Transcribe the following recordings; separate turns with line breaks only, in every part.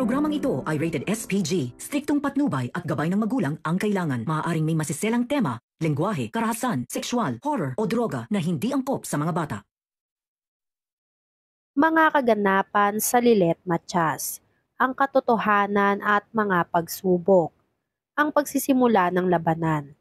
Programang ito ay rated SPG. Striktong patnubay at gabay ng magulang ang kailangan. Maaaring may masiselang tema, lengguwahe, karahasan, sexual, horror o droga na hindi angkop sa mga bata.
Mga kaganapan sa Lilet Matias, ang katotohanan at mga pagsubok, ang pagsisimula ng labanan.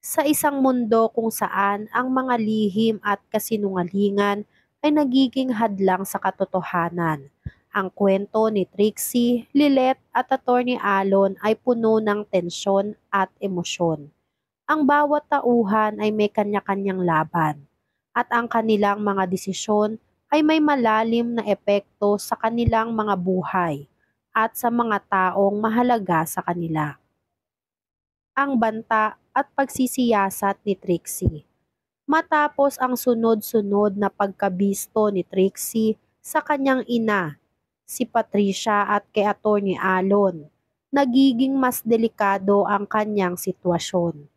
Sa isang mundo kung saan ang mga lihim at kasinungalingan ay nagiging hadlang sa katotohanan, ang kwento ni Trixie, Lilet at Attorney Alon ay puno ng tensyon at emosyon. Ang bawat tauhan ay may kanya-kanyang laban, at ang kanilang mga desisyon ay may malalim na epekto sa kanilang mga buhay at sa mga taong mahalaga sa kanila. Ang banta at pagsisiyasat ni Trixie. Matapos ang sunod-sunod na pagkabisto ni Trixie sa kanyang ina, si Patricia at kay Attorney Alon, nagiging mas delikado ang kanyang sitwasyon.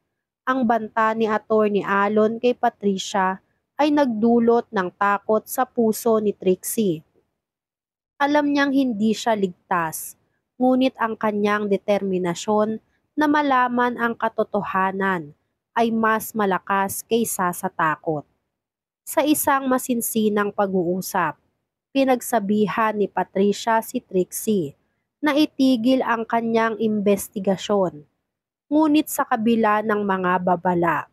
Ang banta ni Attorney Alon kay Patricia ay nagdulot ng takot sa puso ni Trixie. Alam niyang hindi siya ligtas, ngunit ang kanyang determinasyon na malaman ang katotohanan ay mas malakas kaysa sa takot. Sa isang masinsinang pag-uusap, pinagsabihan ni Patricia si Trixie na itigil ang kanyang investigasyon. Ngunit sa kabila ng mga babala,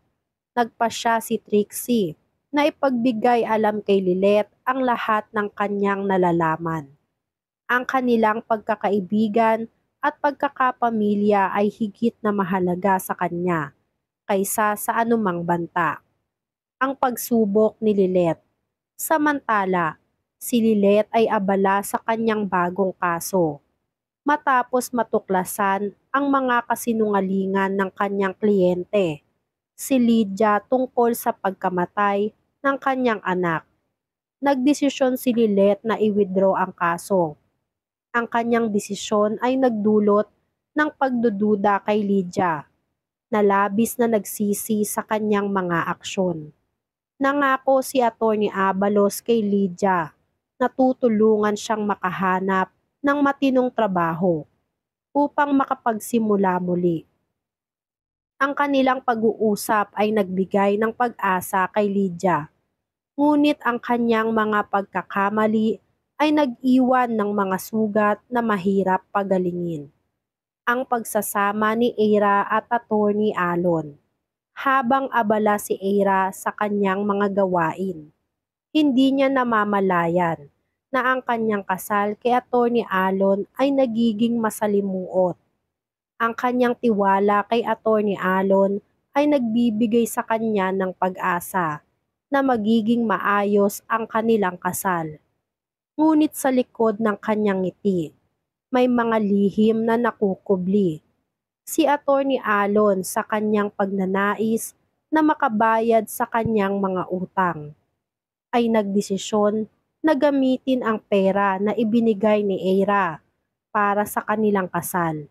nagpasya si Trixie na ipagbigay alam kay Lilet ang lahat ng kanyang nalalaman. Ang kanilang pagkakaibigan at pagkakapamilya ay higit na mahalaga sa kanya kaysa sa anumang banta. Ang pagsubok ni Lilet. Samantala, si Lilet ay abala sa kanyang bagong kaso. Matapos matuklasan ang mga kasinungalingan ng kanyang kliyente, si Lydia tungkol sa pagkamatay ng kanyang anak. Nagdesisyon si Lilet na i-withdraw ang kaso. Ang kanyang desisyon ay nagdulot ng pagdududa kay Lydia, na labis na nagsisi sa kanyang mga aksyon. Nangako si Attorney Abalos kay Lydia na tutulungan siyang makahanap ng matinong trabaho upang makapagsimula muli. Ang kanilang pag-uusap ay nagbigay ng pag-asa kay Lydia, ngunit ang kanyang mga pagkakamali ay nag-iwan ng mga sugat na mahirap pagalingin. Ang pagsasama ni Eira at Attorney Alon. Habang abala si Eira sa kanyang mga gawain, hindi niya namamalayan na ang kanyang kasal kay Attorney Alon ay nagiging masalimuot. Ang kanyang tiwala kay Attorney Alon ay nagbibigay sa kanya ng pag-asa na magiging maayos ang kanilang kasal. Ngunit sa likod ng kanyang ngiti, may mga lihim na nakukubli. Si Attorney Alon sa kanyang pagnanais na makabayad sa kanyang mga utang, ay nagdesisyon na gamitin ang pera na ibinigay ni Eira para sa kanilang kasal.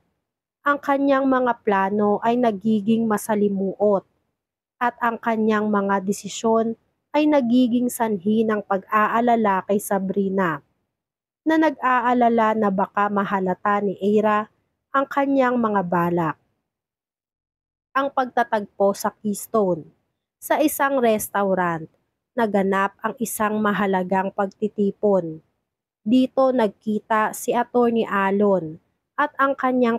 Ang kanyang mga plano ay nagiging masalimuot at ang kanyang mga desisyon ay nagiging sanhi ng pag-aalala kay Sabrina, na nag-aalala na baka mahalata ni Eira ang kanyang mga balak. Ang pagtatagpo sa Keystone. Sa isang restaurant, naganap ang isang mahalagang pagtitipon. Dito nagkita si Attorney Alon at ang kanyang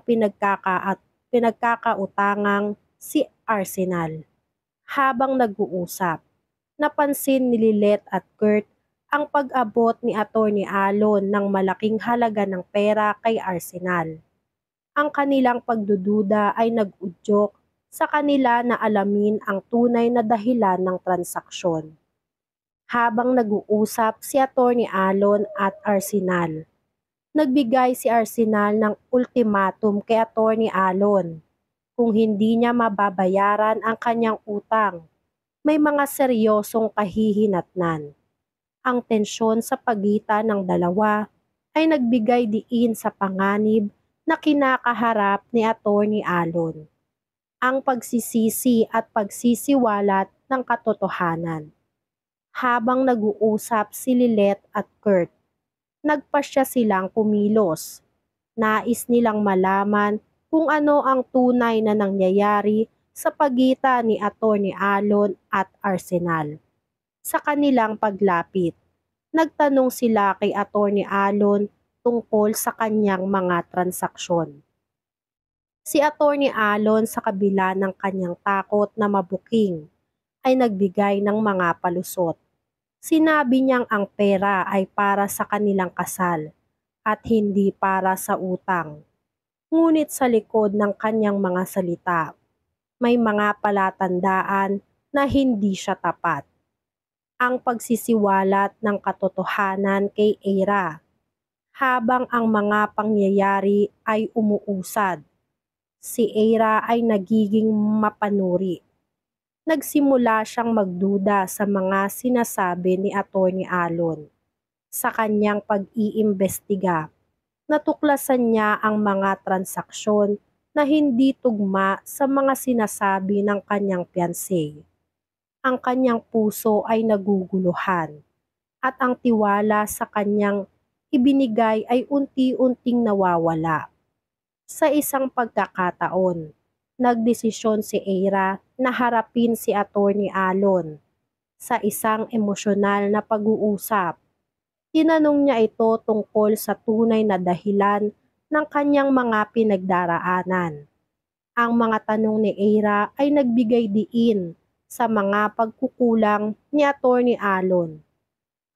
pinagkakautangang si Arsenal. Habang nag-uusap, napansin ni Lilet at Kurt ang pag-abot ni Attorney Alon ng malaking halaga ng pera kay Arsenal. Ang kanilang pagdududa ay nag-udyok sa kanila na alamin ang tunay na dahilan ng transaksyon. Habang nag-uusap si Attorney Alon at Arsenal, nagbigay si Arsenal ng ultimatum kay Attorney Alon. Kung hindi niya mababayaran ang kanyang utang, may mga seryosong kahihinatnan. Ang tensyon sa pagitan ng dalawa ay nagbigay diin sa panganib na kinakaharap ni Attorney Alon. Ang pagsisisi at pagsisiwalat ng katotohanan. Habang nag-uusap si Lilet at Kurt, nagpasya silang kumilos. Nais nilang malaman kung ano ang tunay na nangyayari sa pagitan ni Atty. Alon at Arsenal. Sa kanilang paglapit, nagtanong sila kay Atty. Alon tungkol sa kanyang mga transaksyon. Si Atty. Alon sa kabila ng kanyang takot na mabuking ay nagbigay ng mga palusot. Sinabi niyang ang pera ay para sa kanilang kasal at hindi para sa utang. Ngunit sa likod ng kanyang mga salita, may mga palatandaan na hindi siya tapat. Ang pagsisiwalat ng katotohanan kay Eira habang ang mga pangyayari ay umuusad. Si Eira ay nagiging mapanuri. Nagsimula siyang magduda sa mga sinasabi ni Atty. Alon. Sa kanyang pag-iimbestiga, natuklasan niya ang mga transaksyon na hindi tugma sa mga sinasabi ng kanyang fiancé. Ang kanyang puso ay naguguluhan at ang tiwala sa kanyang ibinigay ay unti-unting nawawala. Sa isang pagkakataon, nagdesisyon si Eira na harapin si Atty. Alon. Sa isang emosyonal na pag-uusap, tinanong niya ito tungkol sa tunay na dahilan ng kanyang mga pinagdaraanan. Ang mga tanong ni Eira ay nagbigay diin sa mga pagkukulang ni Atty. Alon.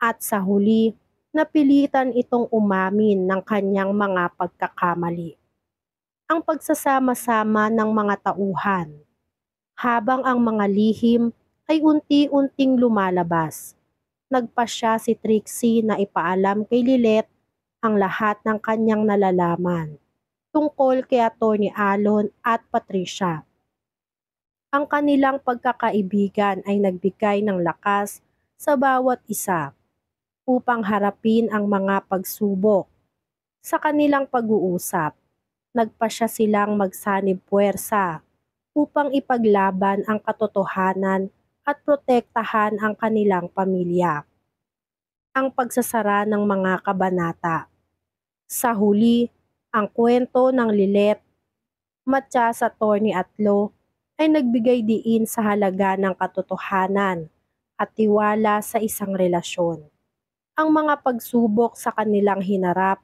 At sa huli, napilitan itong umamin ng kanyang mga pagkakamali. Ang pagsasama-sama ng mga tauhan, habang ang mga lihim ay unti-unting lumalabas. Nagpasya si Trixie na ipaalam kay Lilet ang lahat ng kanyang nalalaman tungkol kay Atty. Alon at Patricia. Ang kanilang pagkakaibigan ay nagbigay ng lakas sa bawat isa upang harapin ang mga pagsubok. Sa kanilang pag-uusap, nagpasya silang magsanib puwersa upang ipaglaban ang katotohanan at protektahan ang kanilang pamilya. Ang pagsasara ng mga kabanata. Sa huli, ang kwento ng Lilet, Matya sa Atty. Atlo ay nagbigay diin sa halaga ng katotohanan at tiwala sa isang relasyon. Ang mga pagsubok sa kanilang hinarap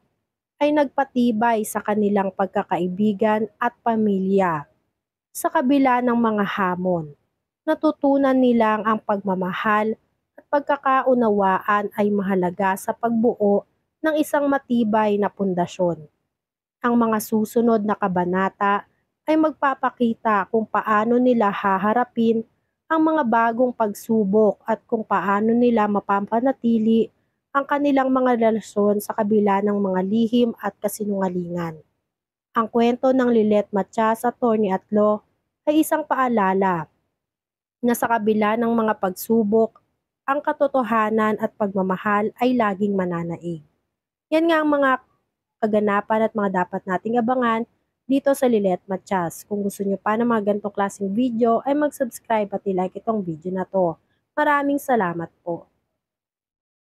ay nagpatibay sa kanilang pagkakaibigan at pamilya. Sa kabila ng mga hamon, natutunan nilang ang pagmamahal at pagkakaunawaan ay mahalaga sa pagbuo ng isang matibay na pundasyon. Ang mga susunod na kabanata ay magpapakita kung paano nila haharapin ang mga bagong pagsubok at kung paano nila mapapanatili ang kanilang mga relasyon sa kabila ng mga lihim at kasinungalingan. Ang kwento ng Lilet Matya sa Atty. Atlo ay isang paalala na sa kabila ng mga pagsubok, ang katotohanan at pagmamahal ay laging mananaig. Yan nga ang mga kaganapan at mga dapat nating abangan dito sa Lilet Matyas. Kung gusto nyo pa ng mga ganitong klaseng video ay mag-subscribe at i-like itong video na to. Maraming salamat po.